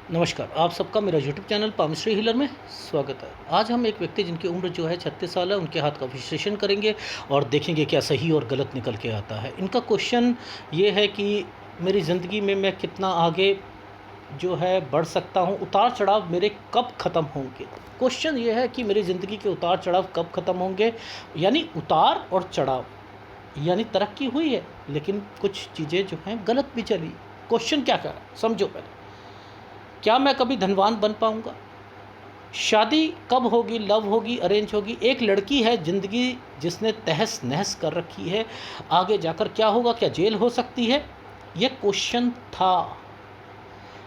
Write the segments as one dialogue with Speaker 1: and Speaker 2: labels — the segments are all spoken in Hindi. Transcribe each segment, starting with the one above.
Speaker 1: नमस्कार, आप सबका मेरा यूट्यूब चैनल पामिस्ट्री हीलर में स्वागत है। आज हम एक व्यक्ति जिनकी उम्र जो है 36 साल है, उनके हाथ का विश्लेषण करेंगे और देखेंगे क्या सही और गलत निकल के आता है। इनका क्वेश्चन ये है कि मेरी ज़िंदगी में मैं कितना आगे जो है बढ़ सकता हूँ, उतार चढ़ाव मेरे कब ख़त्म होंगे। क्वेश्चन ये है कि मेरी ज़िंदगी के उतार चढ़ाव कब ख़त्म होंगे, यानी उतार और चढ़ाव, यानी तरक्की हुई है लेकिन कुछ चीज़ें जो हैं गलत भी चली। क्वेश्चन क्या कर रहा है समझो पहले। क्या मैं कभी धनवान बन पाऊंगा? शादी कब होगी, लव होगी, अरेंज होगी? एक लड़की है ज़िंदगी जिसने तहस नहस कर रखी है, आगे जाकर क्या होगा, क्या जेल हो सकती है? ये क्वेश्चन था।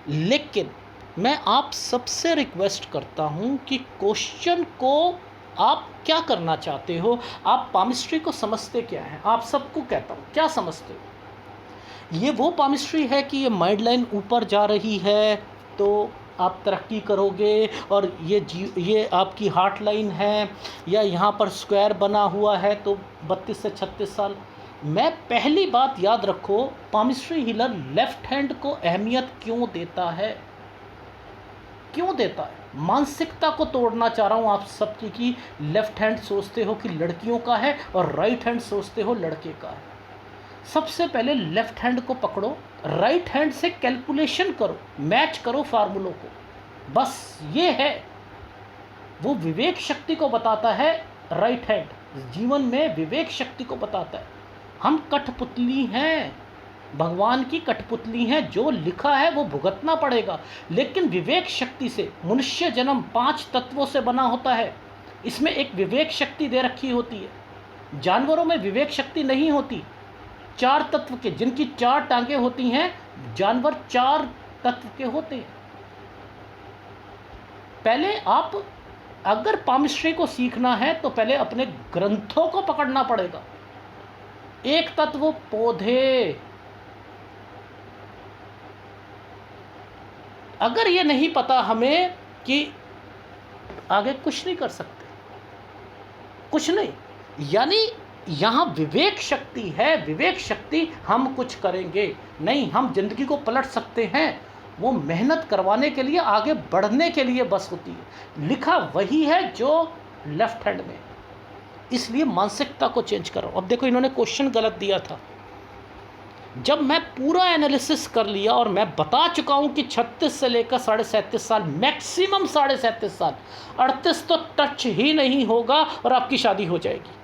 Speaker 1: लेकिन मैं आप सबसे रिक्वेस्ट करता हूँ कि क्वेश्चन को आप क्या करना चाहते हो, आप पामिस्ट्री को समझते क्या है? आप सबको कहता हूँ, क्या समझते हो? ये वो पामिस्ट्री है कि ये माइंड लाइन ऊपर जा रही है तो आप तरक्की करोगे, और ये आपकी हार्ट लाइन है, या यहाँ पर स्क्वायर बना हुआ है तो 32 से 36 साल। मैं पहली बात याद रखो, पामिस्ट्री हीलर लेफ्ट हैंड को अहमियत क्यों देता है? क्यों देता है? मानसिकता को तोड़ना चाह रहा हूँ आप सबकी, कि लेफ्ट हैंड सोचते हो कि लड़कियों का है और राइट हैंड सोचते हो लड़के का है। सबसे पहले लेफ्ट हैंड को पकड़ो, राइट हैंड से कैलकुलेशन करो, मैच करो फार्मूलों को। बस ये है, वो विवेक शक्ति को बताता है। राइट हैंड जीवन में विवेक शक्ति को बताता है। हम कठपुतली हैं, भगवान की कठपुतली हैं, जो लिखा है वो भुगतना पड़ेगा। लेकिन विवेक शक्ति से, मनुष्य जन्म 5 तत्वों से बना होता है, इसमें एक विवेक शक्ति दे रखी होती है। जानवरों में विवेक शक्ति नहीं होती। 4 तत्व के, जिनकी 4 टांगें होती हैं, जानवर 4 तत्व के होते हैं। पहले आप अगर पामिस्ट्री को सीखना है तो पहले अपने ग्रंथों को पकड़ना पड़ेगा। एक तत्व पौधे, अगर ये नहीं पता हमें कि आगे कुछ नहीं कर सकते, कुछ नहीं। यानी यहाँ विवेक शक्ति है, विवेक शक्ति, हम कुछ करेंगे नहीं, हम जिंदगी को पलट सकते हैं। वो मेहनत करवाने के लिए, आगे बढ़ने के लिए बस होती है। लिखा वही है जो लेफ्ट हैंड में, इसलिए मानसिकता को चेंज करो। अब देखो, इन्होंने क्वेश्चन गलत दिया था। जब मैं पूरा एनालिसिस कर लिया और मैं बता चुका हूं कि 36 से लेकर 37.5 साल, मैक्सिमम 37.5 साल, 38 तो टच ही नहीं होगा और आपकी शादी हो जाएगी।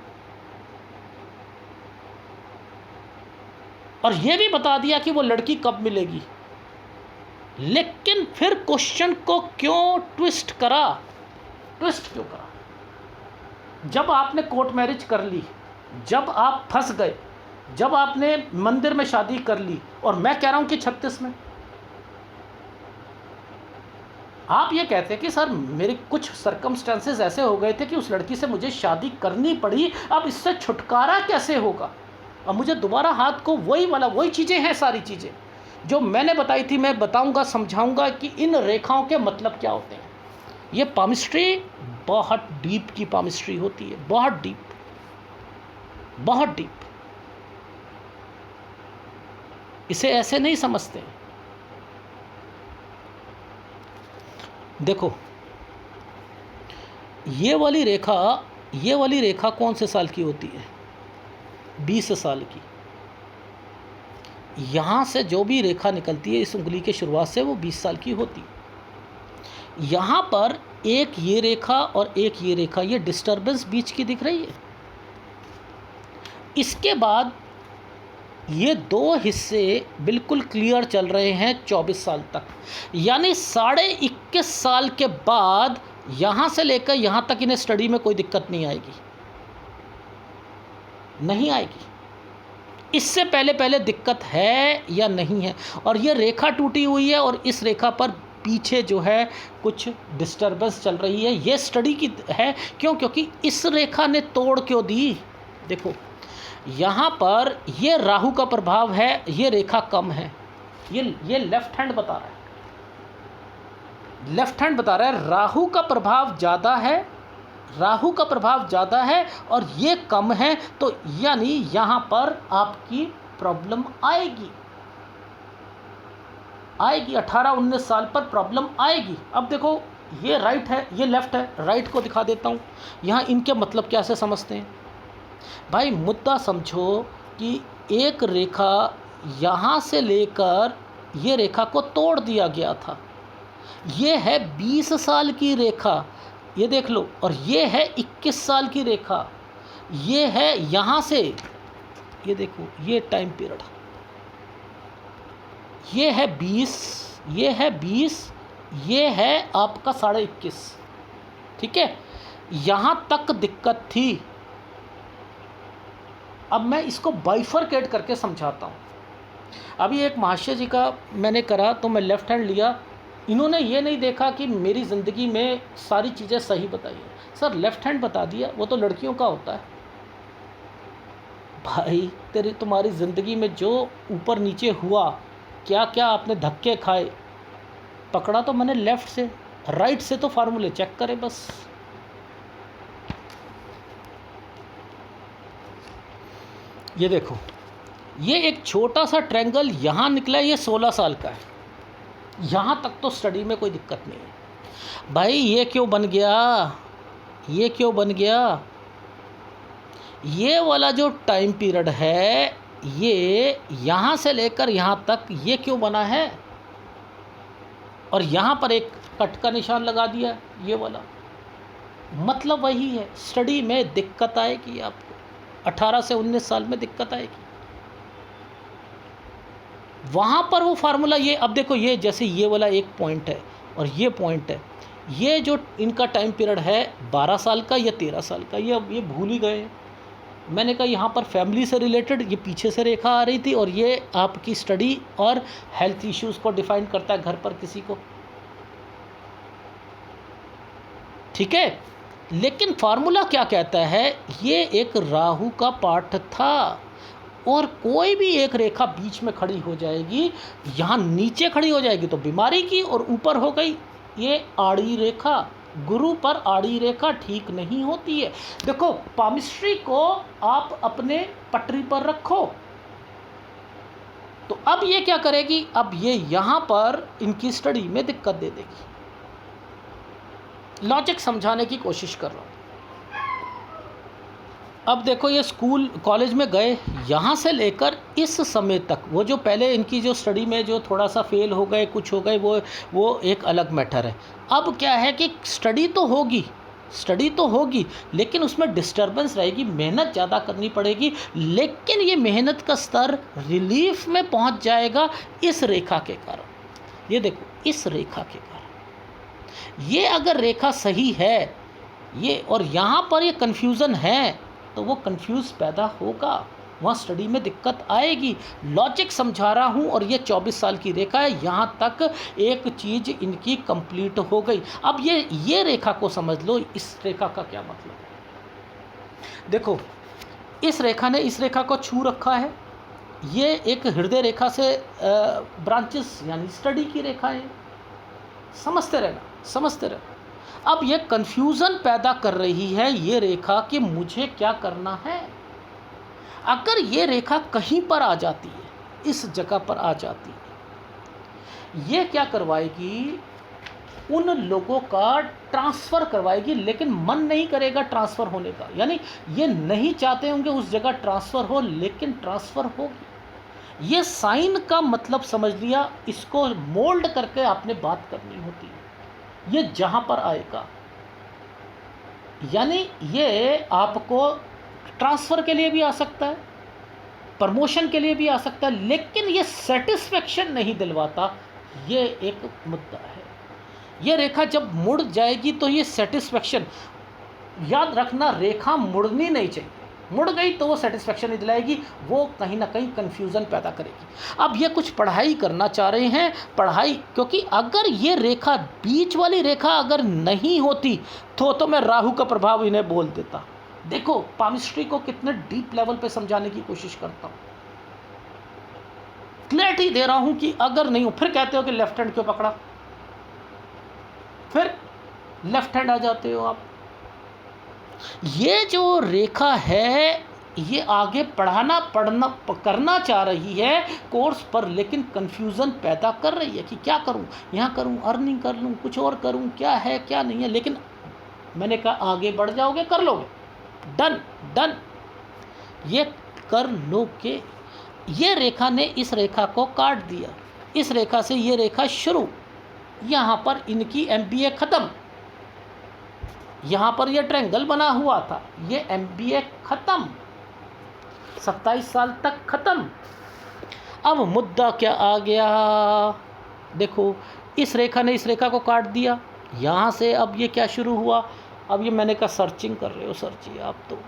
Speaker 1: और यह भी बता दिया कि वो लड़की कब मिलेगी। लेकिन फिर क्वेश्चन को क्यों ट्विस्ट करा? ट्विस्ट क्यों करा? जब आपने कोर्ट मैरिज कर ली, जब आप फंस गए, जब आपने मंदिर में शादी कर ली, और मैं कह रहा हूं कि 36 में, आप ये कहते हैं कि सर मेरे कुछ सर्कमस्टेंसेस ऐसे हो गए थे कि उस लड़की से मुझे शादी करनी पड़ी, अब इससे छुटकारा कैसे होगा? अब मुझे दोबारा हाथ को वही चीज़ें हैं, सारी चीज़ें जो मैंने बताई थी, मैं बताऊंगा, समझाऊंगा कि इन रेखाओं के मतलब क्या होते हैं। ये पामिस्ट्री बहुत डीप की पामिस्ट्री होती है, बहुत डीप, बहुत डीप। इसे ऐसे नहीं समझते। देखो, ये वाली रेखा कौन से साल की होती है? 20 साल की। यहाँ से जो भी रेखा निकलती है इस उंगली के शुरुआत से, वो 20 साल की होती है। यहाँ पर एक ये रेखा और एक ये रेखा, ये डिस्टर्बेंस बीच की दिख रही है। इसके बाद ये 2 हिस्से बिल्कुल क्लियर चल रहे हैं 24 साल तक। यानी 21.5 साल के बाद यहाँ से लेकर यहाँ तक इन्हें स्टडी में कोई दिक्कत नहीं आएगी, नहीं आएगी। इससे पहले दिक्कत है या नहीं है? और ये रेखा टूटी हुई है और इस रेखा पर पीछे जो है कुछ डिस्टर्बेंस चल रही है। ये स्टडी की है। क्यों? क्योंकि इस रेखा ने तोड़ क्यों दी? देखो, यहाँ पर ये राहु का प्रभाव है, ये रेखा कम है। ये लेफ्ट हैंड बता रहा है, लेफ्ट हैंड बता रहा है राहु का प्रभाव ज़्यादा है, राहु का प्रभाव ज़्यादा है और ये कम है, तो यानी यहाँ पर आपकी प्रॉब्लम आएगी। आएगी, 18-19 साल पर प्रॉब्लम आएगी। अब देखो ये राइट है, ये लेफ़्ट है, राइट को दिखा देता हूँ। यहाँ इनके मतलब कैसे समझते हैं भाई, मुद्दा समझो कि एक रेखा यहाँ से लेकर ये रेखा को तोड़ दिया गया था। ये है 20 साल की रेखा, ये देख लो, और ये है 21 साल की रेखा। ये है यहाँ से, ये देखो ये टाइम पीरियड, ये है 20, ये है 20, ये है आपका 21.5, ठीक है। यहाँ तक दिक्कत थी। अब मैं इसको बाइफरकेट करके समझाता हूँ। अभी एक महाशय जी का मैंने करा तो मैं लेफ़्ट हैंड लिया, इन्होंने ये नहीं देखा कि मेरी ज़िंदगी में सारी चीज़ें सही बताई हैं, सर लेफ़्ट हैंड बता दिया, वो तो लड़कियों का होता है। भाई तुम्हारी ज़िंदगी में जो ऊपर नीचे हुआ, क्या क्या आपने धक्के खाए, पकड़ा तो मैंने लेफ़्ट से, राइट से तो फार्मूले चेक करे बस। ये देखो, ये एक छोटा सा ट्रायंगल यहाँ निकला, ये 16 साल का है। यहाँ तक तो स्टडी में कोई दिक्कत नहीं है। भाई ये क्यों बन गया, ये क्यों बन गया, ये वाला जो टाइम पीरियड है, ये यहाँ से लेकर यहाँ तक ये क्यों बना है, और यहाँ पर एक कट का निशान लगा दिया, ये वाला मतलब वही है। स्टडी में दिक्कत आएगी आपको, 18 से 19 साल में दिक्कत आएगी। वहाँ पर वो फार्मूला, ये अब देखो, ये जैसे ये वाला एक पॉइंट है और ये पॉइंट है, ये जो इनका टाइम पीरियड है 12 साल का या 13 साल का, ये भूल ही गए। मैंने कहा यहाँ पर फैमिली से रिलेटेड ये पीछे से रेखा आ रही थी, और ये आपकी स्टडी और हेल्थ इश्यूज़ को डिफाइन करता है घर पर किसी को, ठीक है। लेकिन फार्मूला क्या कहता है, ये एक राहु का पाठ था, और कोई भी एक रेखा बीच में खड़ी हो जाएगी, यहाँ नीचे खड़ी हो जाएगी तो बीमारी की, और ऊपर हो गई ये आड़ी रेखा, गुरु पर आड़ी रेखा ठीक नहीं होती है। देखो पामिस्ट्री को आप अपने पटरी पर रखो, तो अब ये क्या करेगी, अब ये यहाँ पर इनकी स्टडी में दिक्कत दे देगी। लॉजिक समझाने की कोशिश कर रहा हूँ। अब देखो ये स्कूल कॉलेज में गए, यहाँ से लेकर इस समय तक, वो जो पहले इनकी जो स्टडी में जो थोड़ा सा फेल हो गए, कुछ हो गए, वो एक अलग मैटर है। अब क्या है कि स्टडी तो होगी, लेकिन उसमें डिस्टर्बेंस रहेगी, मेहनत ज़्यादा करनी पड़ेगी, लेकिन ये मेहनत का स्तर रिलीफ में पहुँच जाएगा इस रेखा के कारण। ये देखो इस रेखा के कारण, ये अगर रेखा सही है ये, और यहाँ पर ये कन्फ्यूज़न है, तो वो कंफ्यूज पैदा होगा, वहाँ स्टडी में दिक्कत आएगी। लॉजिक समझा रहा हूँ, और ये 24 साल की रेखा है, यहाँ तक एक चीज़ इनकी कंप्लीट हो गई। अब ये रेखा को समझ लो, इस रेखा का क्या मतलब है। देखो इस रेखा ने इस रेखा को छू रखा है, ये एक हृदय रेखा से ब्रांचेस यानी स्टडी की रेखा है, समझते रहना। अब ये कन्फ्यूज़न पैदा कर रही है ये रेखा कि मुझे क्या करना है। अगर ये रेखा कहीं पर आ जाती है, इस जगह पर आ जाती है, ये क्या करवाएगी, उन लोगों का ट्रांसफ़र करवाएगी, लेकिन मन नहीं करेगा ट्रांसफ़र होने का, यानी ये नहीं चाहते होंगे उस जगह ट्रांसफ़र हो, लेकिन ट्रांसफ़र होगी। ये साइन का मतलब समझ लिया, इसको मोल्ड करके आपने बात करनी होती है। ये जहाँ पर आएगा, यानी ये आपको ट्रांसफ़र के लिए भी आ सकता है, प्रमोशन के लिए भी आ सकता है, लेकिन ये सेटिस्फेक्शन नहीं दिलवाता, ये एक मुद्दा है। ये रेखा जब मुड़ जाएगी तो ये सेटिस्फेक्शन, याद रखना रेखा मुड़नी नहीं चाहिए, मुड़ गई तो वो सेटिस्फेक्शन नहीं दिलाएगी, वो कहीं ना कहीं कन्फ्यूज़न पैदा करेगी। अब ये कुछ पढ़ाई करना चाह रहे हैं, पढ़ाई, क्योंकि अगर ये रेखा बीच वाली रेखा अगर नहीं होती तो मैं राहु का प्रभाव इन्हें बोल देता। देखो पामिस्ट्री को कितने डीप लेवल पे समझाने की कोशिश करता हूँ, क्लैरिटी दे रहा हूँ कि अगर नहीं हो, फिर कहते हो कि लेफ्ट हैंड क्यों पकड़ा, फिर लेफ्ट हैंड आ जाते हो आप। ये जो रेखा है ये आगे पढ़ना करना चाह रही है कोर्स पर, लेकिन कन्फ्यूज़न पैदा कर रही है कि क्या करूं, यहाँ करूं, अर्निंग कर लूं, कुछ और करूं, क्या है क्या नहीं है। लेकिन मैंने कहा आगे बढ़ जाओगे, कर लोगे, डन डन, ये कर लोगे। ये रेखा ने इस रेखा को काट दिया, इस रेखा से ये रेखा शुरू, यहाँ पर इनकी MBA ख़त्म, यहाँ पर ये ट्रायंगल बना हुआ था, ये MBA ख़त्म, 27 साल तक ख़त्म। अब मुद्दा क्या आ गया, देखो इस रेखा ने इस रेखा को काट दिया, यहाँ से अब ये क्या शुरू हुआ, अब ये मैंने कहा सर्चिंग कर रहे हो, सर्चिए आप, तो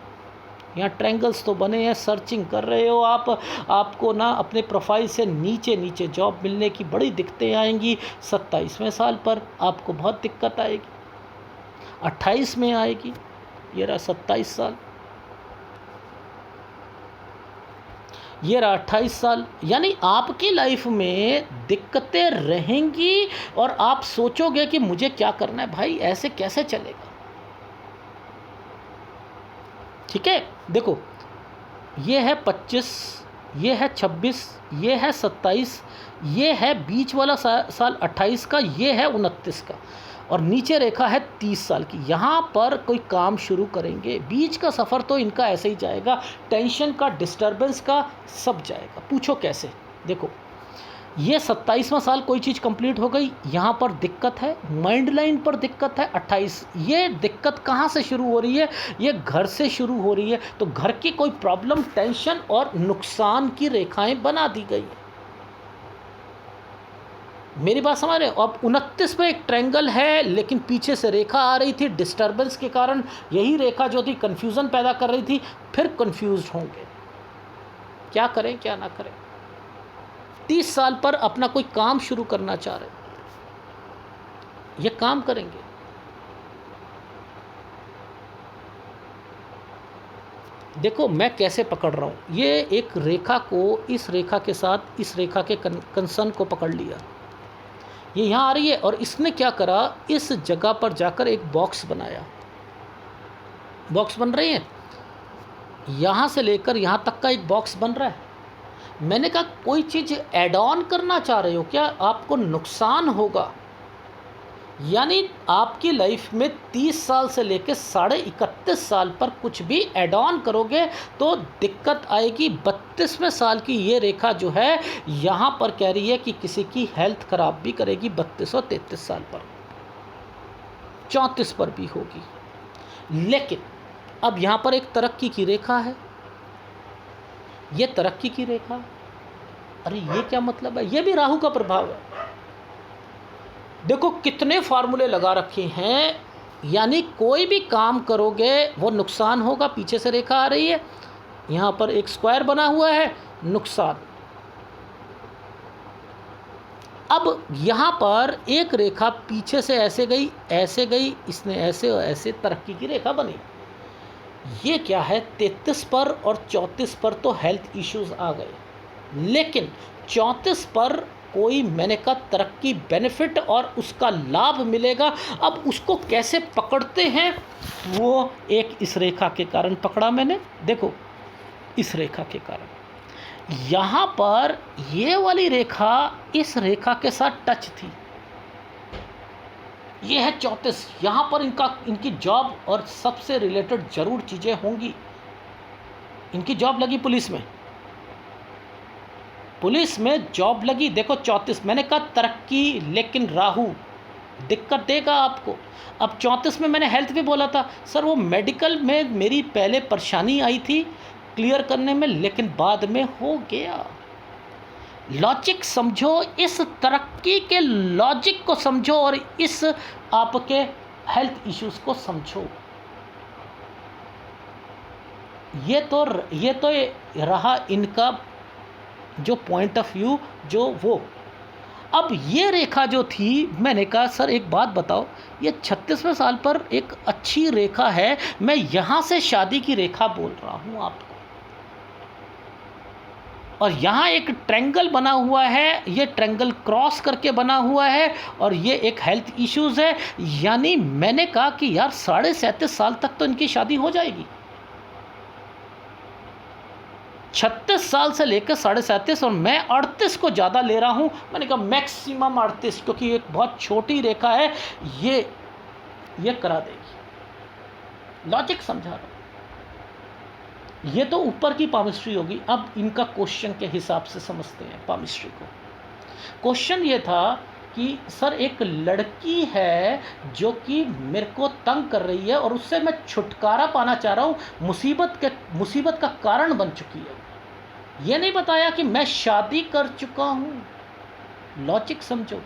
Speaker 1: यहाँ ट्रायंगल्स तो बने हैं, सर्चिंग कर रहे हो आप, आपको ना अपने प्रोफाइल से नीचे नीचे जॉब मिलने की बड़ी दिक्कतें आएंगी। 27वें साल पर आपको बहुत दिक्कत आएगी, 28 में आएगी, ये रहा 27 साल, ये रहा 28 साल। यानी आपकी लाइफ में दिक्कतें रहेंगी और आप सोचोगे कि मुझे क्या करना है, भाई ऐसे कैसे चलेगा। ठीक है, देखो ये है 25, ये है 26, ये है 27, ये है बीच वाला साल 28 का, ये है 29 का, और नीचे रेखा है 30 साल की। यहाँ पर कोई काम शुरू करेंगे, बीच का सफ़र तो इनका ऐसे ही जाएगा, टेंशन का, डिस्टर्बेंस का, सब जाएगा। पूछो कैसे, देखो ये 27वां साल कोई चीज़ कंप्लीट हो गई, यहाँ पर दिक्कत है, माइंड लाइन पर दिक्कत है 28। ये दिक्कत कहाँ से शुरू हो रही है, ये घर से शुरू हो रही है, तो घर की कोई प्रॉब्लम, टेंशन और नुकसान की रेखाएं बना दी गई। मेरी बात समझ रहे हो। अब 29 में एक ट्रायंगल है, लेकिन पीछे से रेखा आ रही थी, डिस्टर्बेंस के कारण यही रेखा जो थी कन्फ्यूज़न पैदा कर रही थी, फिर कन्फ्यूज होंगे, क्या करें क्या ना करें। 30 साल पर अपना कोई काम शुरू करना चाह रहे, ये काम करेंगे। देखो मैं कैसे पकड़ रहा हूँ, ये एक रेखा को इस रेखा के साथ इस रेखा के कंसर्न को पकड़ लिया, ये यहाँ आ रही है, और इसने क्या करा, इस जगह पर जाकर एक बॉक्स बनाया, बॉक्स बन रही है, यहाँ से लेकर यहाँ तक का एक बॉक्स बन रहा है। मैंने कहा कोई चीज़ ऐड ऑन करना चाह रहे हो क्या, आपको नुकसान होगा। यानी आपकी लाइफ में 30 साल से लेकर 31.5 साल पर कुछ भी ऐड ऑन करोगे तो दिक्कत आएगी। 32वें साल की ये रेखा जो है यहाँ पर कह रही है कि किसी की हेल्थ खराब भी करेगी, 32 और 33 साल पर, 34 पर भी होगी। लेकिन अब यहाँ पर एक तरक्की की रेखा है, ये तरक्की की रेखा, अरे ये क्या मतलब है, ये भी राहु का प्रभाव है। देखो कितने फार्मूले लगा रखे हैं, यानी कोई भी काम करोगे वो नुकसान होगा। पीछे से रेखा आ रही है, यहाँ पर एक स्क्वायर बना हुआ है, नुकसान। अब यहाँ पर एक रेखा पीछे से ऐसे गई, इसने ऐसे और ऐसे तरक्की की रेखा बनी। ये क्या है, 33 पर और 34 पर तो हेल्थ इश्यूज आ गए, लेकिन 34 पर कोई मैंने कहा तरक्की, बेनिफिट और उसका लाभ मिलेगा। अब उसको कैसे पकड़ते हैं, वो एक इस रेखा के कारण पकड़ा मैंने। देखो इस रेखा के कारण यहाँ पर ये वाली रेखा इस रेखा के साथ टच थी, ये है 34, यहाँ पर इनकी जॉब और सबसे रिलेटेड ज़रूर चीज़ें होंगी। इनकी जॉब लगी पुलिस में जॉब लगी। देखो 34, मैंने कहा तरक्की, लेकिन राहु दिक्कत देगा आपको। अब 34 में मैंने हेल्थ भी बोला था, सर वो मेडिकल में मेरी पहले परेशानी आई थी क्लियर करने में, लेकिन बाद में हो गया। लॉजिक समझो, इस तरक्की के लॉजिक को समझो और इस आपके हेल्थ इश्यूज को समझो। ये तो रहा इनका जो पॉइंट ऑफ व्यू, जो वो। अब ये रेखा जो थी, मैंने कहा सर एक बात बताओ, ये 36वें साल पर एक अच्छी रेखा है, मैं यहाँ से शादी की रेखा बोल रहा हूँ आपको, और यहाँ एक ट्रायंगल बना हुआ है, ये ट्रायंगल क्रॉस करके बना हुआ है, और ये एक हेल्थ इश्यूज़ है। यानी मैंने कहा कि यार 37.5 साल तक तो इनकी शादी हो जाएगी। 36 साल से लेकर 37.5 और मैं 38 को ज़्यादा ले रहा हूँ। मैंने कहा मैक्सिमम 38, क्योंकि एक बहुत छोटी रेखा है, ये करा देगी। लॉजिक समझा रहा हूँ। ये तो ऊपर की पामिस्ट्री होगी। अब इनका क्वेश्चन के हिसाब से समझते हैं पामिस्ट्री को। क्वेश्चन ये था कि सर एक लड़की है जो कि मेरे को तंग कर रही है और उससे मैं छुटकारा पाना चाह रहा हूँ, मुसीबत का कारण बन चुकी है। ये नहीं बताया कि मैं शादी कर चुका हूँ। लॉजिक समझो।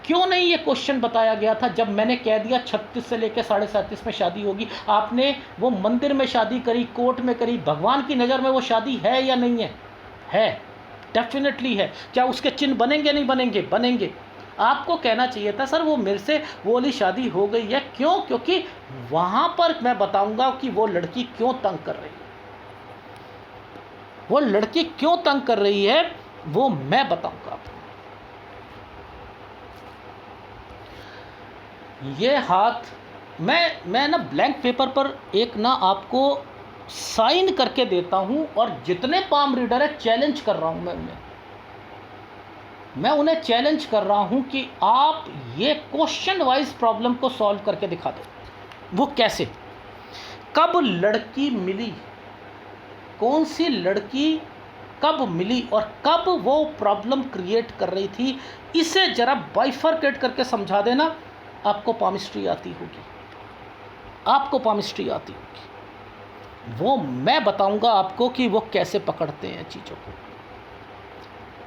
Speaker 1: क्यों नहीं ये क्वेश्चन बताया गया था? जब मैंने कह दिया 36 से लेकर 37.5 में शादी होगी। आपने वो मंदिर में शादी करी, कोर्ट में करी, भगवान की नज़र में वो शादी है या नहीं है? है, डेफिनेटली है। क्या उसके चिन्ह बनेंगे? नहीं बनेंगे, बनेंगे। आपको कहना चाहिए था सर वो मेरे से वो वाली शादी हो गई है। क्यों? क्योंकि वहाँ पर मैं बताऊंगा कि वो लड़की क्यों तंग कर रही है। वो लड़की क्यों तंग कर रही है वो मैं बताऊंगा आपको। ये हाथ मैं ना ब्लैंक पेपर पर एक ना आपको साइन करके देता हूं और जितने पाम रीडर है चैलेंज कर रहा हूं मैं उन्हें चैलेंज कर रहा हूं कि आप ये क्वेश्चन वाइज प्रॉब्लम को सॉल्व करके दिखा दो। वो कैसे? कब लड़की मिली, कौन सी लड़की कब मिली और कब वो प्रॉब्लम क्रिएट कर रही थी, इसे जरा बाइफरकेट करके समझा देना। आपको पामिस्ट्री आती होगी, आपको पामिस्ट्री आती होगी। वो मैं बताऊंगा आपको कि वो कैसे पकड़ते हैं चीज़ों को।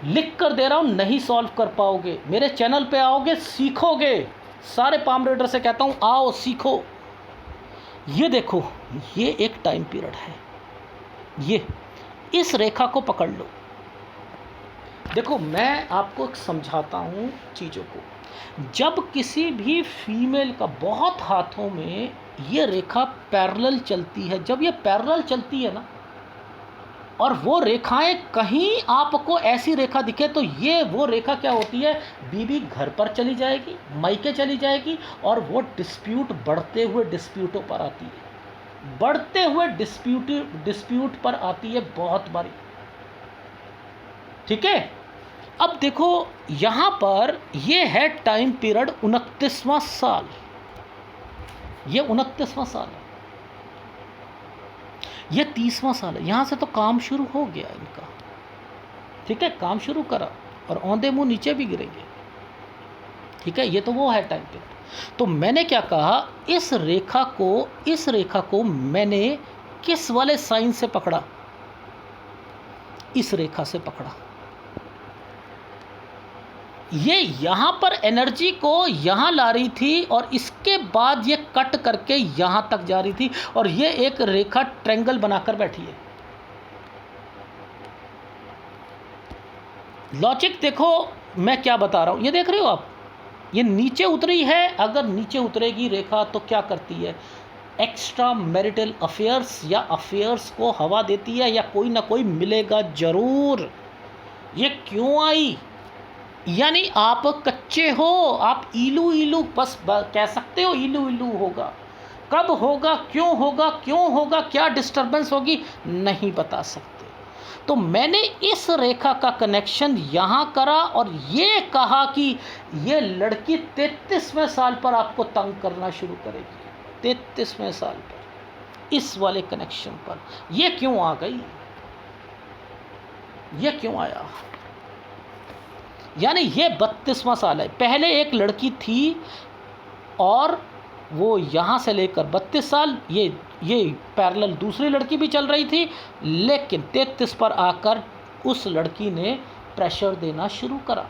Speaker 1: लिख कर दे रहा हूं, नहीं सॉल्व कर पाओगे। मेरे चैनल पे आओगे, सीखोगे। सारे पाम रीडर से कहता हूं आओ सीखो। ये देखो, ये एक टाइम पीरियड है। ये इस रेखा को पकड़ लो। देखो मैं आपको समझाता हूं चीज़ों को। जब किसी भी फीमेल का बहुत हाथों में ये रेखा पैरेलल चलती है, जब ये पैरेलल चलती है ना, और वो रेखाएं कहीं आपको ऐसी रेखा दिखे तो ये वो रेखा क्या होती है, बीबी घर पर चली जाएगी, मायके चली जाएगी और वो डिस्प्यूट बढ़ते हुए डिस्प्यूटों पर आती है, बढ़ते हुए डिस्प्यूट पर आती है बहुत बारी। ठीक है। अब देखो यहाँ पर ये है टाइम पीरियड 29वां साल। ये 29वां साल है, ये 30वां साल है। यहाँ से तो काम शुरू हो गया इनका। ठीक है, काम शुरू करा और औंधे मुंह नीचे भी गिरेंगे। ठीक है, ये तो वो है टाइम पीरियड। तो मैंने क्या कहा, इस रेखा को मैंने किस वाले साइन से पकड़ा? इस रेखा से पकड़ा। ये यहाँ पर एनर्जी को यहाँ ला रही थी और इसके बाद ये कट करके यहाँ तक जा रही थी और ये एक रेखा ट्रायंगल बनाकर बैठी है। लॉजिक देखो मैं क्या बता रहा हूँ, ये देख रहे हो आप, ये नीचे उतरी है। अगर नीचे उतरेगी रेखा तो क्या करती है? एक्स्ट्रा मैरिटल अफेयर्स या अफेयर्स को हवा देती है, या कोई ना कोई मिलेगा ज़रूर। ये क्यों आई? यानी आप कच्चे हो, आप इलू बस कह सकते हो इलू होगा। कब होगा, क्यों होगा, क्या डिस्टरबेंस होगी, नहीं बता सकते। तो मैंने इस रेखा का कनेक्शन यहाँ करा और ये कहा कि ये लड़की 33वें साल पर आपको तंग करना शुरू करेगी। 33वें साल पर, इस वाले कनेक्शन पर। ये क्यों आ गई, ये क्यों आया? यानी ये 32वां साल है। पहले एक लड़की थी और वो यहाँ से लेकर 32 साल ये पैरेलल दूसरी लड़की भी चल रही थी, लेकिन 33 पर आकर उस लड़की ने प्रेशर देना शुरू करा,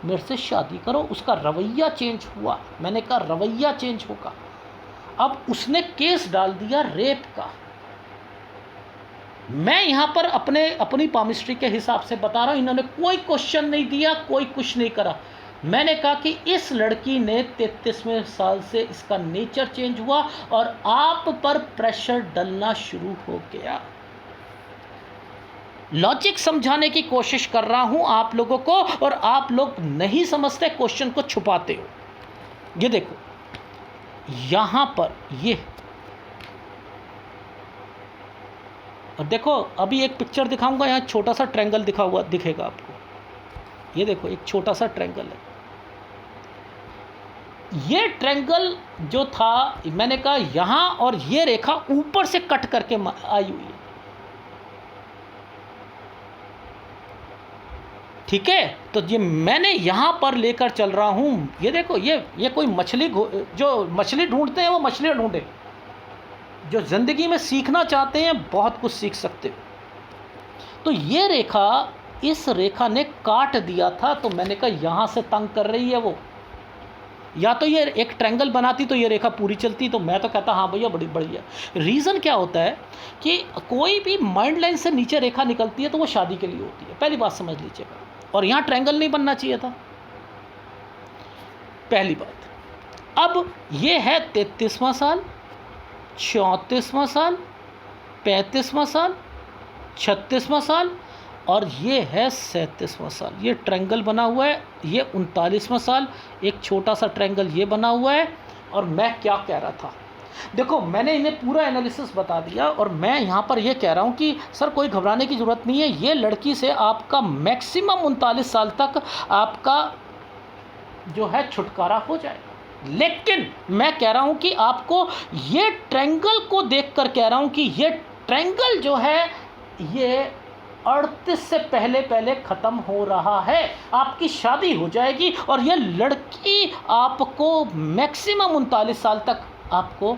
Speaker 1: मेरे से शादी करो। उसका रवैया चेंज हुआ। मैंने कहा रवैया चेंज होगा। अब उसने केस डाल दिया रेप का। मैं यहाँ पर अपनी पामिस्ट्री के हिसाब से बता रहा हूँ। इन्होंने कोई क्वेश्चन नहीं दिया, कोई कुछ नहीं करा। मैंने कहा कि इस लड़की ने 33वें साल से इसका नेचर चेंज हुआ और आप पर प्रेशर डलना शुरू हो गया। लॉजिक समझाने की कोशिश कर रहा हूं आप लोगों को और आप लोग नहीं समझते, क्वेश्चन को छुपाते हो। ये देखो यहां पर और देखो अभी एक पिक्चर दिखाऊंगा, यहाँ छोटा सा ट्रायंगल दिखा हुआ दिखेगा आपको। ये देखो एक छोटा सा ट्रायंगल है। ये ट्रायंगल जो था, मैंने कहा यहाँ और ये रेखा ऊपर से कट करके आई हुई है, ठीक है। तो ये मैंने यहाँ पर लेकर चल रहा हूँ। ये देखो ये कोई मछली, जो मछली ढूंढते हैं वो मछली ढूंढे, जो ज़िंदगी में सीखना चाहते हैं बहुत कुछ सीख सकते हो। तो ये रेखा, इस रेखा ने काट दिया था, तो मैंने कहा यहाँ से तंग कर रही है वो, या तो ये एक ट्रायंगल बनाती तो ये रेखा पूरी चलती, तो मैं तो कहता हाँ भैया बड़ी बढ़िया। रीज़न क्या होता है कि कोई भी माइंड लाइन से नीचे रेखा निकलती है तो वो शादी के लिए होती है, पहली बात समझ लीजिएगा। और यहाँ ट्रायंगल नहीं बनना चाहिए था, पहली बात। अब ये है 33वां साल, 34वां साल, 35वां साल, 36वां साल, और ये है 37वां साल। ये ट्रायंगल बना हुआ है। ये 39वां साल, एक छोटा सा ट्रायंगल ये बना हुआ है। और मैं क्या कह रहा था, देखो मैंने इन्हें पूरा एनालिसिस बता दिया, और मैं यहाँ पर ये कह रहा हूँ कि सर कोई घबराने की ज़रूरत नहीं है। ये लड़की से आपका मैक्सिमम 39 साल तक आपका जो है छुटकारा हो जाएगा। लेकिन मैं कह रहा हूं कि आपको ये ट्रायंगल को देखकर कह रहा हूं कि ये ट्रायंगल जो है ये 38 से पहले पहले ख़त्म हो रहा है। आपकी शादी हो जाएगी और ये लड़की आपको मैक्सिमम 39 साल तक आपको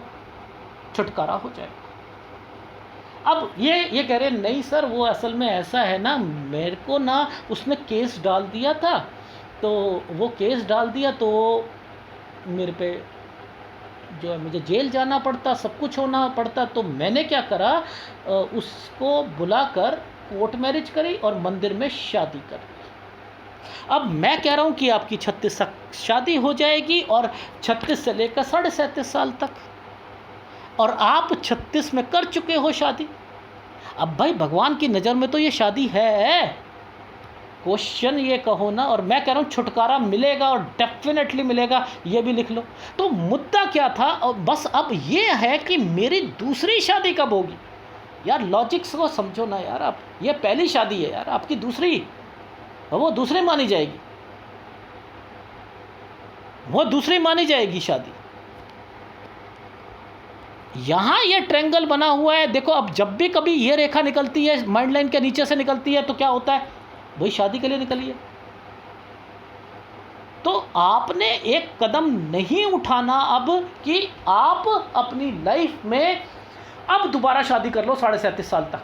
Speaker 1: छुटकारा हो जाएगा। अब ये कह रहे नहीं सर वो असल में ऐसा है ना, मेरे को ना उसने केस डाल दिया था, तो वो केस डाल दिया तो मेरे पे जो है मुझे जेल जाना पड़ता, सब कुछ होना पड़ता। तो मैंने क्या करा, उसको बुलाकर कोर्ट मैरिज करी और मंदिर में शादी कर ली। अब मैं कह रहा हूँ कि आपकी 36 तक शादी हो जाएगी और 36 से लेकर 37.5 साल तक, और आप 36 में कर चुके हो शादी। अब भाई भगवान की नज़र में तो ये शादी है, क्वेश्चन ये कहो ना। और मैं कह रहा हूँ छुटकारा मिलेगा और डेफिनेटली मिलेगा, ये भी लिख लो। तो मुद्दा क्या था, और बस अब ये है कि मेरी दूसरी शादी कब होगी। यार लॉजिक्स को समझो ना यार आप, ये पहली शादी है यार आपकी, दूसरी वो दूसरी मानी जाएगी, वो दूसरी मानी जाएगी शादी। यहाँ ये ट्रायंगल बना हुआ है, देखो अब जब भी कभी ये रेखा निकलती है माइंड लाइन के नीचे से निकलती है तो क्या होता है, वही शादी के लिए निकली है। तो आपने एक कदम नहीं उठाना अब कि आप अपनी लाइफ में अब दोबारा शादी कर लो 37.5 साल तक।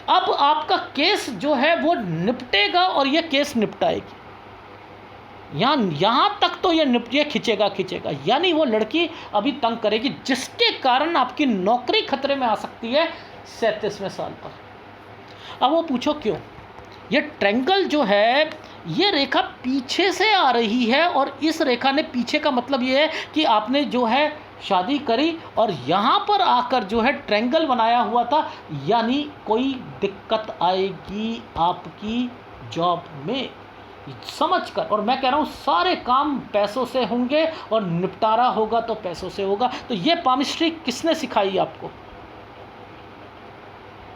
Speaker 1: अब आपका केस जो है वो निपटेगा और ये केस निपटाएगी। यहाँ तक तो ये खिंचेगा, यानी वो लड़की अभी तंग करेगी, जिसके कारण आपकी नौकरी खतरे में आ सकती है 37वें साल पर। अब वो पूछो क्यों, ये ट्रायंगल जो है ये रेखा पीछे से आ रही है, और इस रेखा ने पीछे का मतलब ये है कि आपने जो है शादी करी और यहाँ पर आकर जो है ट्रायंगल बनाया हुआ था, यानी कोई दिक्कत आएगी आपकी जॉब में, समझ कर। और मैं कह रहा हूँ सारे काम पैसों से होंगे और निपटारा होगा तो पैसों से होगा। तो ये पामिस्ट्री किसने सिखाई आपको?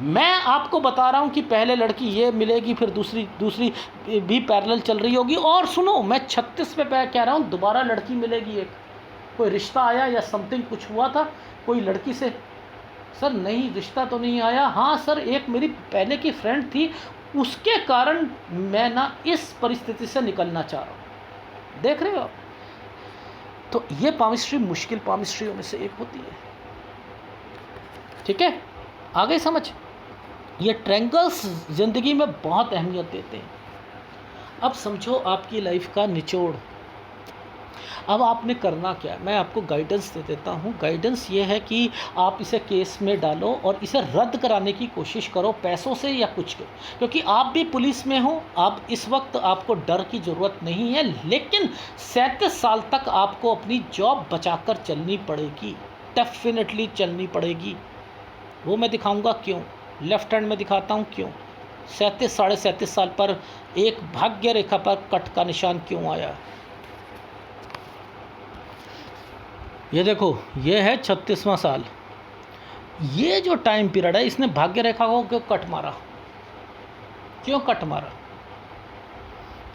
Speaker 1: मैं आपको बता रहा हूँ कि पहले लड़की ये मिलेगी, फिर दूसरी भी पैरेलल चल रही होगी। और सुनो, मैं 36 पे कह रहा हूँ दोबारा लड़की मिलेगी, एक कोई रिश्ता आया या समथिंग कुछ हुआ था कोई लड़की से। सर नहीं, रिश्ता तो नहीं आया। हाँ सर, एक मेरी पहले की फ्रेंड थी, उसके कारण मैं ना इस परिस्थिति से निकलना चाह रहा हूँ। देख रहे हो आप? तो ये पामिस्ट्री मुश्किल पामिस्ट्रियों में से एक होती है, ठीक है? आ गई समझ? ये ट्रायंगल्स ज़िंदगी में बहुत अहमियत देते हैं। अब समझो आपकी लाइफ का निचोड़। अब आपने करना क्या है, मैं आपको गाइडेंस दे देता हूँ। गाइडेंस ये है कि आप इसे केस में डालो और इसे रद्द कराने की कोशिश करो, पैसों से या कुछ के, क्योंकि आप भी पुलिस में हो। आप इस वक्त आपको डर की ज़रूरत नहीं है, लेकिन 37 साल तक आपको अपनी जॉब बचाकर चलनी पड़ेगी, डेफिनेटली चलनी पड़ेगी। वो मैं दिखाऊंगा क्यों, लेफ्ट हैंड में दिखाता हूँ क्यों। 37-37.5 साल पर एक भाग्य रेखा पर कट का निशान क्यों आया। ये देखो, ये है 36वां साल, ये जो टाइम पीरियड है इसने भाग्य रेखा को क्यों कट मारा, क्यों कट मारा?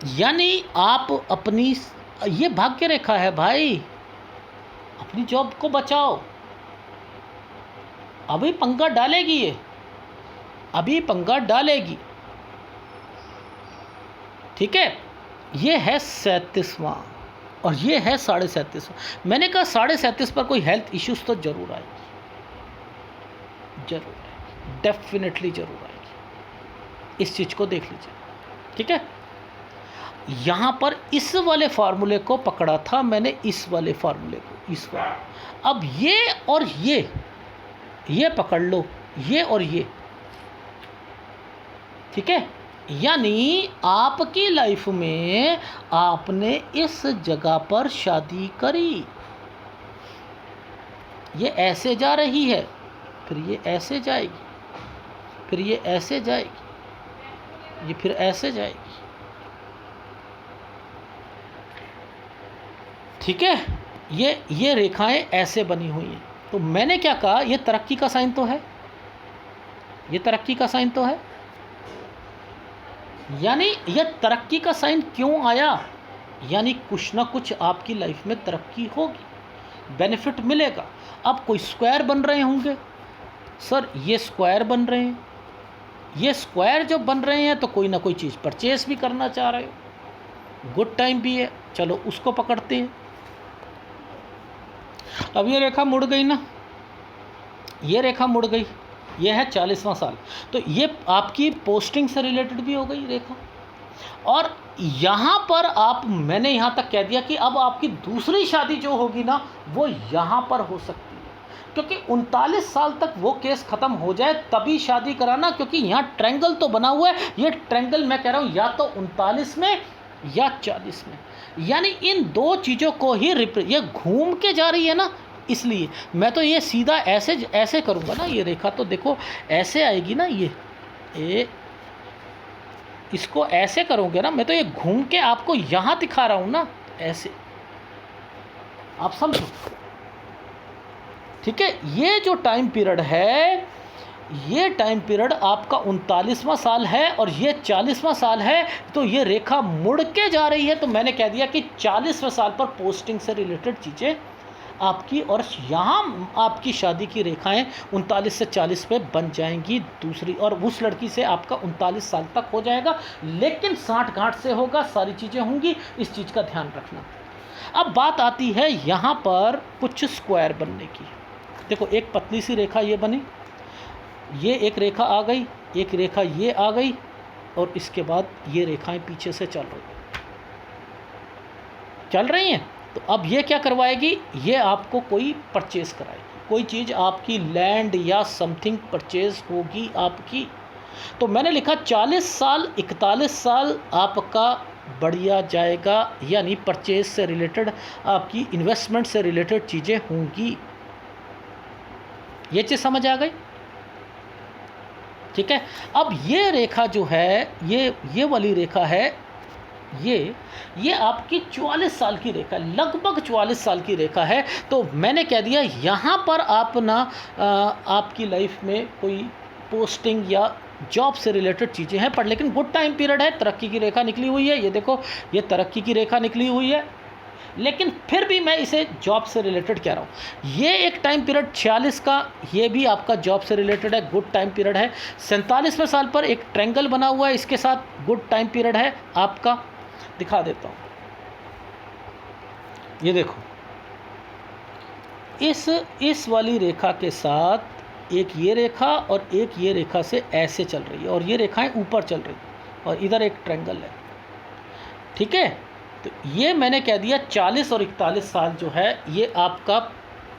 Speaker 1: यानी आप अपनी, ये भाग्य रेखा है भाई, अपनी जॉब को बचाओ। अभी पंगा डालेगी ये, अभी पंगा डालेगी, ठीक है। ये है 37वां और ये है 37.5। मैंने कहा 37.5 पर कोई हेल्थ इश्यूज तो जरूर आएगी, जरूर आएगी, डेफिनेटली जरूर आएगी। इस चीज़ को देख लीजिए, ठीक है। यहाँ पर इस वाले फार्मूले को पकड़ा था मैंने, इस वाले फार्मूले को, इस वाले। अब ये और ये पकड़ लो, ये और ये, ठीक है। यानी आपकी लाइफ में आपने इस जगह पर शादी करी, ये ऐसे जा रही है, फिर ये ऐसे जाएगी, फिर ये ऐसे जाएगी, ये फिर ऐसे जाएगी, ठीक है। ये रेखाएं ऐसे बनी हुई हैं। तो मैंने क्या कहा, ये तरक्की का साइन तो है, ये तरक्की का साइन तो है। यानी ये तरक्की का साइन क्यों आया? यानी कुछ ना कुछ आपकी लाइफ में तरक्की होगी, बेनिफिट मिलेगा। अब कोई स्क्वायर बन रहे होंगे, सर ये स्क्वायर बन रहे हैं, ये स्क्वायर जो बन रहे हैं तो कोई ना कोई चीज़ परचेस भी करना चाह रहे हो, गुड टाइम भी है, चलो उसको पकड़ते हैं। अब ये रेखा मुड़ गई ना, ये रेखा मुड़ गई, ये है 40वां साल, तो ये आपकी पोस्टिंग से रिलेटेड भी हो गई रेखा। और यहाँ पर आप, मैंने यहाँ तक कह दिया कि अब आपकी दूसरी शादी जो होगी ना वो यहाँ पर हो सकती है, क्योंकि 39 साल तक वो केस ख़त्म हो जाए तभी शादी कराना, क्योंकि यहाँ ट्रायंगल तो बना हुआ है। ये ट्रायंगल मैं कह रहा हूँ या तो 39 में या 40 में, यानी इन दो चीज़ों को ही ये घूम के जा रही है ना, इसलिए मैं तो ये सीधा ऐसे ऐसे करूँगा ना, ये रेखा तो देखो ऐसे आएगी ना, ये इसको ऐसे करोगे ना, मैं तो ये घूम के आपको यहाँ दिखा रहा हूँ ना, ऐसे आप समझो, ठीक है। ये जो टाइम पीरियड है, ये टाइम पीरियड आपका 39वां साल है और ये 40वां साल है, तो ये रेखा मुड़ के जा रही है। तो मैंने कह दिया कि 40वें साल पर पोस्टिंग से रिलेटेड चीज़ें आपकी, और यहाँ आपकी शादी की रेखाएं 39 से 40 पे बन जाएंगी दूसरी, और उस लड़की से आपका 39 साल तक हो जाएगा, लेकिन साठ गांठ से होगा, सारी चीज़ें होंगी, इस चीज़ का ध्यान रखना। अब बात आती है यहाँ पर कुछ स्क्वायर बनने की। देखो एक पतली सी रेखा ये बनी, ये एक रेखा आ गई, एक रेखा ये आ गई, और इसके बाद ये रेखाएं पीछे से चल रही हैं। तो अब ये क्या करवाएगी, ये आपको कोई परचेज़ कराएगी, कोई चीज़ आपकी लैंड या समथिंग परचेज़ होगी आपकी। तो मैंने लिखा 40 साल 41 साल आपका बढ़िया जाएगा, यानी परचेज से रिलेटेड, आपकी इन्वेस्टमेंट से रिलेटेड चीज़ें होंगी। ये चीज़ समझ आ गई, ठीक है। अब ये रेखा जो है, ये वाली रेखा है, ये आपकी 44 साल की रेखा है, लगभग 44 साल की रेखा है। तो मैंने कह दिया यहाँ पर आप ना आपकी लाइफ में कोई पोस्टिंग या जॉब से रिलेटेड चीज़ें हैं, पर लेकिन गुड टाइम पीरियड है, तरक्की की रेखा निकली हुई है, ये देखो ये तरक्की की रेखा निकली हुई है, लेकिन फिर भी मैं इसे जॉब से रिलेटेड कह रहा हूँ। ये एक टाइम पीरियड 46 का, ये भी आपका जॉब से रिलेटेड है, गुड टाइम पीरियड है। 47वें साल पर एक ट्रायंगल बना हुआ है, इसके साथ गुड टाइम पीरियड है आपका, दिखा देता हूँ। ये देखो इस वाली रेखा के साथ एक ये रेखा और एक ये रेखा से ऐसे चल रही है, और ये रेखाएं ऊपर चल रही है, और इधर एक ट्रायंगल है, ठीक है। तो ये मैंने कह दिया 40 और 41 साल जो है, ये आपका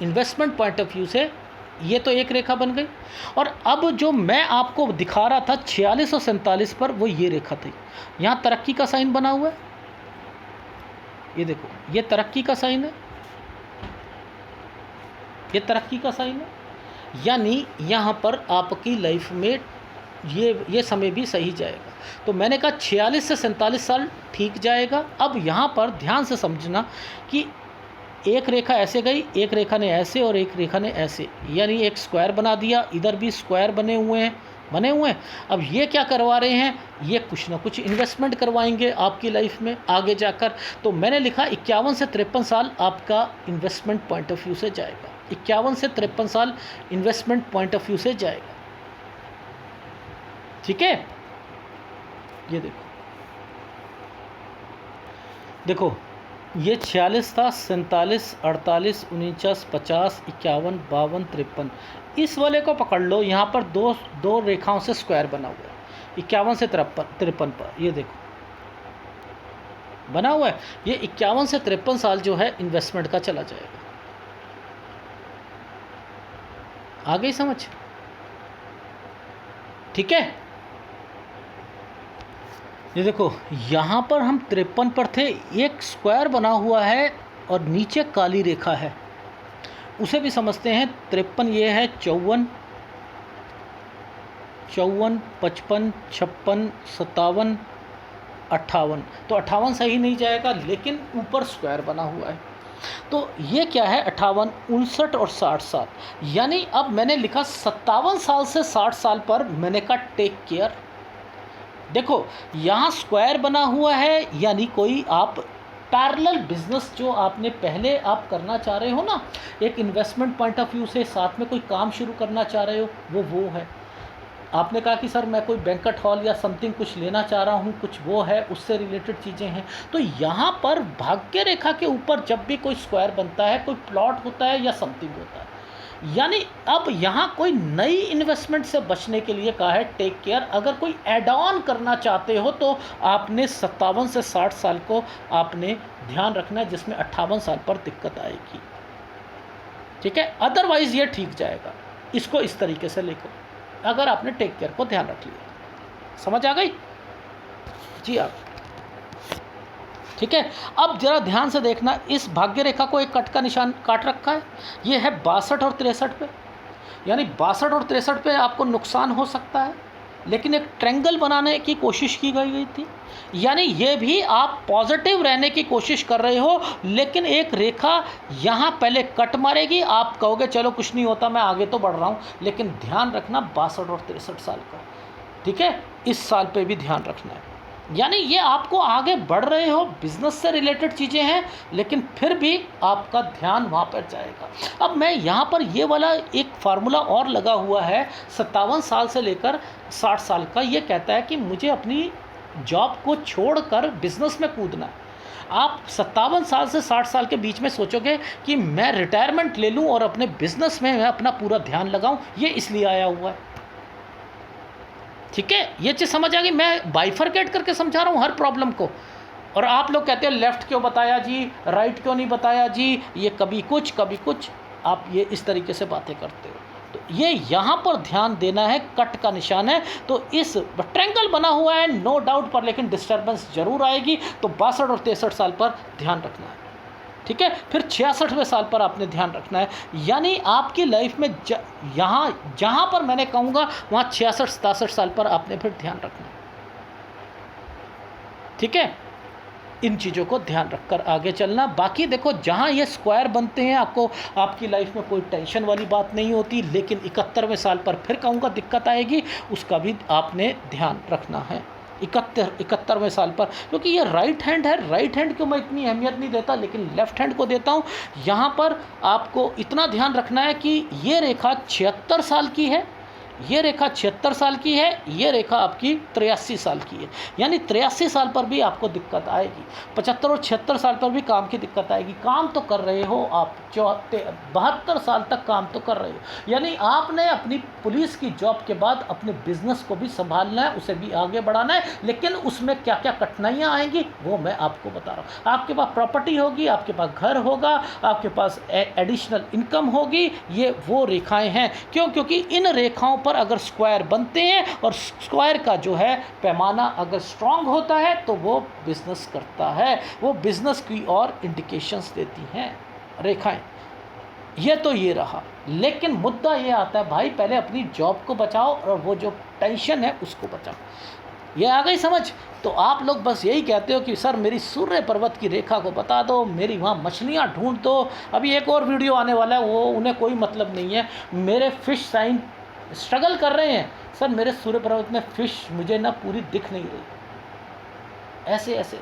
Speaker 1: इन्वेस्टमेंट पॉइंट ऑफ व्यू से ये तो एक रेखा बन गई। और अब जो मैं आपको दिखा रहा था 46 और 47 पर, वो ये रेखा थी, यहाँ तरक्की का साइन बना हुआ है, ये देखो ये तरक्की का साइन है, ये तरक्की का साइन है, यानी यहाँ पर आपकी लाइफ में ये समय भी सही जाएगा। तो मैंने कहा 46 से 47 साल ठीक जाएगा। अब यहाँ पर ध्यान से समझना कि एक रेखा ऐसे गई, एक रेखा ने ऐसे और एक रेखा ने ऐसे, यानी एक स्क्वायर बना दिया, इधर भी स्क्वायर बने हुए हैं। अब ये क्या करवा रहे हैं, ये कुछ ना कुछ इन्वेस्टमेंट करवाएंगे आपकी लाइफ में आगे जाकर। तो मैंने लिखा 51 से 53 साल आपका इन्वेस्टमेंट पॉइंट ऑफ व्यू से जाएगा, 51 से 53 साल इन्वेस्टमेंट पॉइंट ऑफ व्यू से जाएगा। ठीक है, ये देखो ये 46 था, 47, 48, 49, 50, 51, 52, 53। इस वाले को पकड़ लो, यहाँ पर दो दो रेखाओं से स्क्वायर बना हुआ है 51 से 53 पर, ये देखो बना हुआ है। ये 51 से 53 साल जो है इन्वेस्टमेंट का चला जाएगा। आ गई समझ? ठीक है, ये देखो यहाँ पर हम 53 पर थे, एक स्क्वायर बना हुआ है और नीचे काली रेखा है, उसे भी समझते हैं। 53 ये है 54, 55, 56, 57, 58। तो 58 सही नहीं जाएगा, लेकिन ऊपर स्क्वायर बना हुआ है। तो ये क्या है, 58, 59 और 60 साल। यानी अब मैंने लिखा 57 साल से 60 साल पर मैंने कहा टेक केयर। देखो यहाँ स्क्वायर बना हुआ है, यानी कोई आप पैरेलल बिजनेस जो आपने पहले आप करना चाह रहे हो ना, एक इन्वेस्टमेंट पॉइंट ऑफ व्यू से, साथ में कोई काम शुरू करना चाह रहे हो, वो है। आपने कहा कि सर मैं कोई बैंक्वेट हॉल या समथिंग कुछ लेना चाह रहा हूँ, कुछ वो है, उससे रिलेटेड चीज़ें हैं। तो यहाँ पर भाग्य रेखा के ऊपर जब भी कोई स्क्वायर बनता है, कोई प्लॉट होता है या समथिंग होता है, यानी अब यहाँ कोई नई इन्वेस्टमेंट से बचने के लिए कहा है टेक केयर। अगर कोई एड ऑन करना चाहते हो तो आपने 57 से 60 साल को आपने ध्यान रखना है, जिसमें 58 साल पर दिक्कत आएगी। ठीक है, अदरवाइज ये ठीक जाएगा। इसको इस तरीके से लिखो, अगर आपने टेक केयर को ध्यान रख लिया। समझ आ गई जी आप? ठीक है, अब जरा ध्यान से देखना, इस भाग्य रेखा को एक कट का निशान काट रखा है, ये है 62 और 63 पे। यानी 62 और 63 पे आपको नुकसान हो सकता है, लेकिन एक ट्रायंगल बनाने की कोशिश की गई थी। यानी ये भी आप पॉजिटिव रहने की कोशिश कर रहे हो, लेकिन एक रेखा यहाँ पहले कट मारेगी, आप कहोगे चलो कुछ नहीं होता, मैं आगे तो बढ़ रहा हूँ। लेकिन ध्यान रखना 62 और 63 साल का, ठीक है, इस साल पे भी ध्यान रखना है। यानी ये आपको आगे बढ़ रहे हो, बिजनेस से रिलेटेड चीज़ें हैं, लेकिन फिर भी आपका ध्यान वहाँ पर जाएगा। अब मैं यहाँ पर ये वाला एक फार्मूला और लगा हुआ है 57 साल से लेकर 60 साल का, ये कहता है कि मुझे अपनी जॉब को छोड़कर बिजनेस में कूदना है। आप 57 साल से 60 साल के बीच में सोचोगे कि मैं रिटायरमेंट ले लूँ और अपने बिजनेस में मैं अपना पूरा ध्यान लगाऊँ, ये इसलिए आया हुआ है। ठीक है, ये चीज़ समझ आ गई? मैं बाइफरकेट करके समझा रहा हूँ हर प्रॉब्लम को। और आप लोग कहते हो लेफ़्ट क्यों बताया जी, राइट क्यों नहीं बताया जी, ये कभी कुछ आप ये इस तरीके से बातें करते हो। तो ये यहाँ पर ध्यान देना है, कट का निशान है, तो इस ट्रायंगल बना हुआ है नो डाउट पर, लेकिन डिस्टर्बेंस जरूर आएगी। तो 62 और 63 साल पर ध्यान रखना है। ठीक है, फिर 66वें साल पर आपने ध्यान रखना है। यानी आपकी लाइफ में यहाँ जहाँ पर मैंने कहूँगा वहाँ 66-67 साल पर आपने फिर ध्यान रखना है। ठीक है, इन चीज़ों को ध्यान रखकर आगे चलना। बाकी देखो जहाँ ये स्क्वायर बनते हैं, आपको आपकी लाइफ में कोई टेंशन वाली बात नहीं होती, लेकिन 71वें साल पर फिर कहूँगा दिक्कत आएगी, उसका भी आपने ध्यान रखना है। 71वें साल पर, क्योंकि ये राइट हैंड है, राइट हैंड को मैं इतनी अहमियत नहीं देता, लेकिन लेफ्ट हैंड को देता हूँ। यहाँ पर आपको इतना ध्यान रखना है कि ये रेखा 76 साल की है, ये रेखा 76 साल की है, ये रेखा आपकी 83 साल की है। यानी 83 साल पर भी आपको दिक्कत आएगी, 75 और 76 साल पर भी काम की दिक्कत आएगी। काम तो कर रहे हो आप, 72 साल तक काम तो कर रहे हो। यानी आपने अपनी पुलिस की जॉब के बाद अपने बिजनेस को भी संभालना है, उसे भी आगे बढ़ाना है, लेकिन उसमें क्या क्या कठिनाइयाँ आएंगी वो मैं आपको बता रहा हूँ। आपके पास प्रॉपर्टी होगी, आपके पास घर होगा, आपके पास एडिशनल इनकम होगी, ये वो रेखाएँ हैं। क्यों? क्योंकि इन रेखाओं पर अगर स्क्वायर बनते हैं और स्क्वायर का जो है पैमाना अगर स्ट्रांग होता है तो वो बिजनेस करता है, वो बिजनेस की और इंडिकेशंस देती हैं रेखाएं। ये तो ये रहा, लेकिन मुद्दा ये आता है भाई, पहले अपनी जॉब को बचाओ और वो जो टेंशन है उसको बचाओ। ये आ गई समझ। तो आप लोग बस यही कहते हो कि सर मेरी सूर्य पर्वत की रेखा को बता दो, मेरी वहाँ मछलियाँ ढूंढ दो। अभी एक और वीडियो आने वाला है, वो उन्हें कोई मतलब नहीं है। मेरे फिश साइन स्ट्रगल कर रहे हैं, सर मेरे सूर्य पर्वत में फिश मुझे ना पूरी दिख नहीं रही। ऐसे ऐसे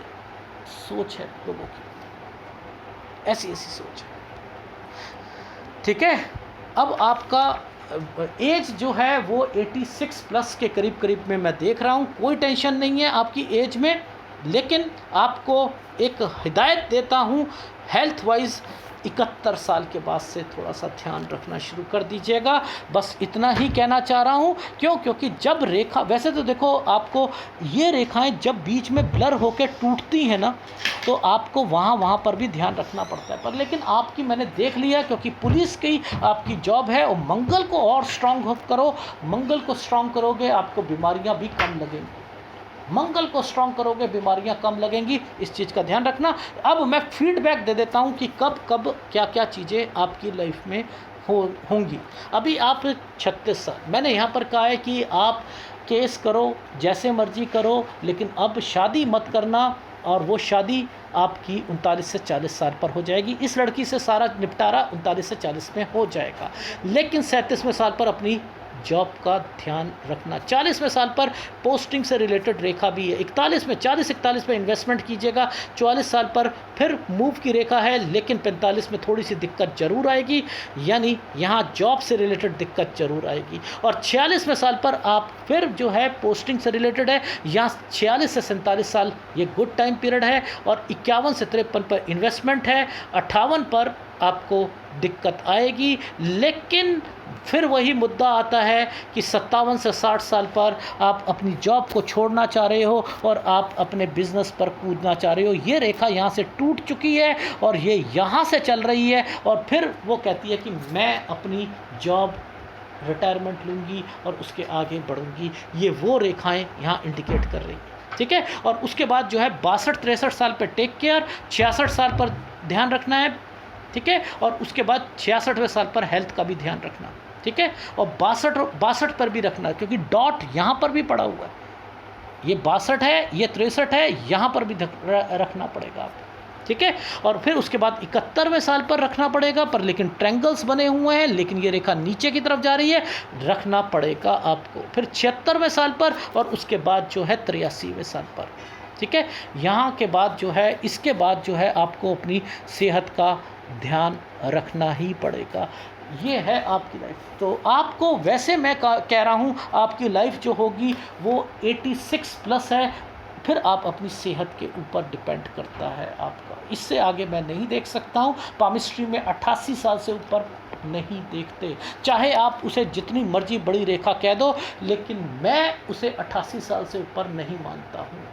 Speaker 1: सोच है लोगों की, ऐसी ऐसी सोच है। ठीक है, अब आपका एज जो है वो 86 प्लस के करीब करीब में मैं देख रहा हूँ। कोई टेंशन नहीं है आपकी एज में, लेकिन आपको एक हिदायत देता हूँ, हेल्थ वाइज 71 साल के बाद से थोड़ा सा ध्यान रखना शुरू कर दीजिएगा। बस इतना ही कहना चाह रहा हूँ। क्यों? क्योंकि जब रेखा, वैसे तो देखो आपको ये रेखाएं जब बीच में ब्लर होकर टूटती हैं ना, तो आपको वहाँ पर भी ध्यान रखना पड़ता है। पर लेकिन आपकी मैंने देख लिया, क्योंकि पुलिस की आपकी जॉब है, और मंगल को और स्ट्रांग करो। मंगल को स्ट्रांग करोगे आपको बीमारियाँ भी कम लगेंगी। मंगल को स्ट्रांग करोगे बीमारियां कम लगेंगी, इस चीज़ का ध्यान रखना। अब मैं फीडबैक दे देता हूं कि कब कब क्या क्या चीज़ें आपकी लाइफ में होंगी। अभी आप 36 साल, मैंने यहाँ पर कहा है कि आप केस करो, जैसे मर्जी करो, लेकिन अब शादी मत करना, और वो शादी आपकी 39 से 40 साल पर हो जाएगी। इस लड़की से सारा निपटारा 39 से 40 में हो जाएगा। लेकिन 37वें साल पर अपनी जॉब का ध्यान रखना। 40वें साल पर पोस्टिंग से रिलेटेड रेखा भी है। 41 में 40-41 में इन्वेस्टमेंट कीजिएगा। 44 साल पर फिर मूव की रेखा है, लेकिन 45 में थोड़ी सी दिक्कत जरूर आएगी, यानी यहाँ जॉब से रिलेटेड दिक्कत जरूर आएगी। और 46वें साल पर आप फिर जो है पोस्टिंग से रिलेटेड है, यहाँ 46 से 47 साल ये गुड टाइम पीरियड है। और 51 से 53 पर इन्वेस्टमेंट है। 58 पर आपको दिक्कत आएगी। लेकिन फिर वही मुद्दा आता है कि 57 से 60 साल पर आप अपनी जॉब को छोड़ना चाह रहे हो और आप अपने बिजनेस पर कूदना चाह रहे हो। ये रेखा यहाँ से टूट चुकी है और ये यहाँ से चल रही है, और फिर वो कहती है कि मैं अपनी जॉब रिटायरमेंट लूँगी और उसके आगे बढ़ूँगी। ये वो रेखाएं यहाँ इंडिकेट कर रही हैं। ठीक है, और उसके बाद जो है 62-63 साल पर टेक केयर, 66 साल पर ध्यान रखना है। ठीक है, और उसके बाद 66वें साल पर हेल्थ का भी ध्यान रखना। ठीक है, और 62 पर भी रखना, क्योंकि डॉट यहाँ पर भी पड़ा हुआ है। ये 62 है, ये 63 है, यहाँ पर भी रखना पड़ेगा आपको। ठीक है, और फिर उसके बाद 71वें साल पर रखना पड़ेगा, पर लेकिन ट्रायंगल्स बने हुए हैं, लेकिन ये रेखा नीचे की तरफ जा रही है, रखना पड़ेगा आपको। फिर 76वें साल पर, और उसके बाद जो है 83वें साल पर। ठीक है, यहाँ के बाद जो है, इसके बाद जो है आपको अपनी सेहत का ध्यान रखना ही पड़ेगा। ये है आपकी लाइफ। तो आपको वैसे मैं कह रहा हूँ, आपकी लाइफ जो होगी वो 86 प्लस है। फिर आप अपनी सेहत के ऊपर डिपेंड करता है आपका। इससे आगे मैं नहीं देख सकता हूँ। पामिस्ट्री में 88 साल से ऊपर नहीं देखते, चाहे आप उसे जितनी मर्जी बड़ी रेखा कह दो, लेकिन मैं उसे 88 साल से ऊपर नहीं मानता हूँ।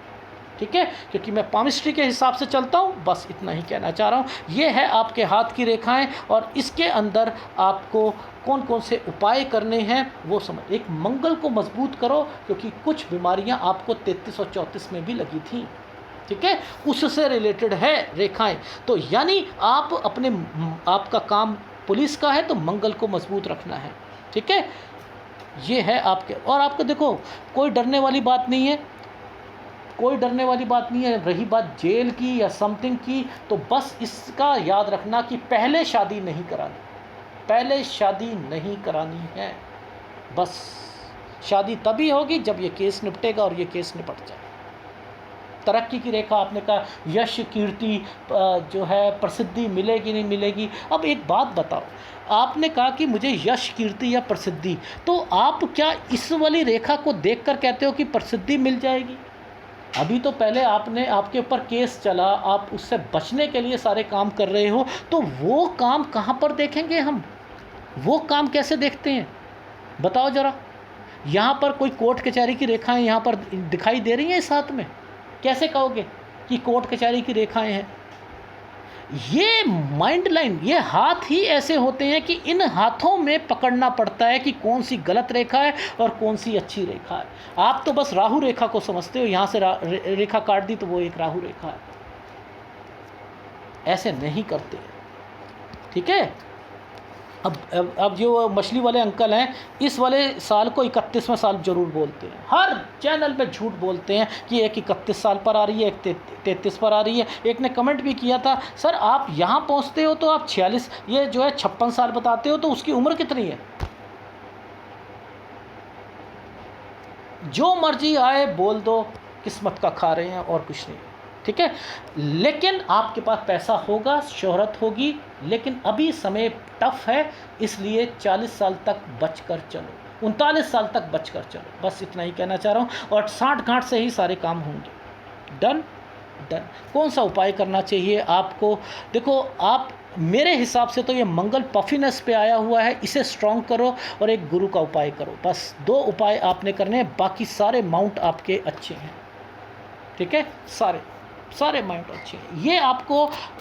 Speaker 1: ठीक है, क्योंकि मैं पामिस्ट्री के हिसाब से चलता हूँ। बस इतना ही कहना चाह रहा हूँ। ये है आपके हाथ की रेखाएं, और इसके अंदर आपको कौन कौन से उपाय करने हैं वो समझ। एक, मंगल को मजबूत करो, क्योंकि कुछ बीमारियाँ आपको 33 और 34 में भी लगी थी। ठीक है, उससे रिलेटेड है रेखाएं। तो यानी आप अपने, आपका काम पुलिस का है तो मंगल को मजबूत रखना है। ठीक है, ये है आपके। और आपको देखो, कोई डरने वाली बात नहीं है, कोई डरने वाली बात नहीं है। रही बात जेल की या समथिंग की, तो बस इसका याद रखना कि पहले शादी नहीं करानी, पहले शादी नहीं करानी है। बस शादी तभी होगी जब ये केस निपटेगा, और ये केस निपट जाए। तरक्की की रेखा, आपने कहा यश कीर्ति जो है प्रसिद्धि मिलेगी नहीं मिलेगी। अब एक बात बताओ, आपने कहा कि मुझे यश कीर्ति या प्रसिद्धि, तो आप क्या इस वाली रेखा को देखकर कहते हो कि प्रसिद्धि मिल जाएगी? अभी तो पहले आपके ऊपर केस चला, आप उससे बचने के लिए सारे काम कर रहे हो, तो वो काम कहाँ पर देखेंगे हम? वो काम कैसे देखते हैं बताओ ज़रा। यहाँ पर कोई कोर्ट कचहरी की रेखाएं यहाँ पर दिखाई दे रही हैं इस हाथ में, कैसे कहोगे कि कोर्ट कचहरी की रेखाएं हैं? ये माइंड लाइन, ये हाथ ही ऐसे होते हैं कि इन हाथों में पकड़ना पड़ता है कि कौन सी गलत रेखा है और कौन सी अच्छी रेखा है। आप तो बस राहु रेखा को समझते हो, यहाँ से रेखा काट दी तो वो एक राहु रेखा है। ऐसे नहीं करते। ठीक है, अब जो मछली वाले अंकल हैं, इस वाले साल को 31वां साल जरूर बोलते हैं, हर चैनल पे झूठ बोलते हैं कि एक 31 साल पर आ रही है, एक 33 पर आ रही है। एक ने कमेंट भी किया था, सर आप यहाँ पहुँचते हो तो आप 46, ये जो है 56 साल बताते हो, तो उसकी उम्र कितनी है? जो मर्जी आए बोल दो, किस्मत का खा रहे हैं और कुछ नहीं, ठीक है। लेकिन आपके पास पैसा होगा, शोहरत होगी, लेकिन अभी समय टफ है, इसलिए 40 साल तक बचकर चलो, 39 साल तक बचकर चलो, बस इतना ही कहना चाह रहा हूँ। और 60 गांठ से ही सारे काम होंगे। Done done. कौन सा उपाय करना चाहिए आपको? देखो, आप मेरे हिसाब से तो ये मंगल पफिनेस पे आया हुआ है, इसे स्ट्रॉन्ग करो और एक गुरु का उपाय करो, बस 2 उपाय आपने करने हैं, बाकी सारे माउंट आपके अच्छे हैं, ठीक है। सारे माउंट अच्छे हैं। ये आपको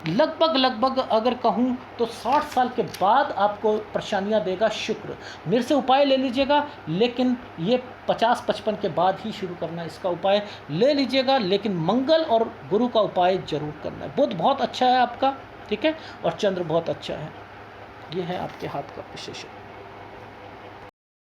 Speaker 1: लगभग अगर कहूँ तो 60 साल के बाद आपको परेशानियां देगा शुक्र। मेरे से उपाय ले लीजिएगा, लेकिन ये 50-55 के बाद ही शुरू करना है। इसका उपाय ले लीजिएगा, लेकिन मंगल और गुरु का उपाय जरूर करना है। बुध बहुत अच्छा है आपका, ठीक है, और चंद्र बहुत अच्छा है। ये है आपके हाथ का विशेषण।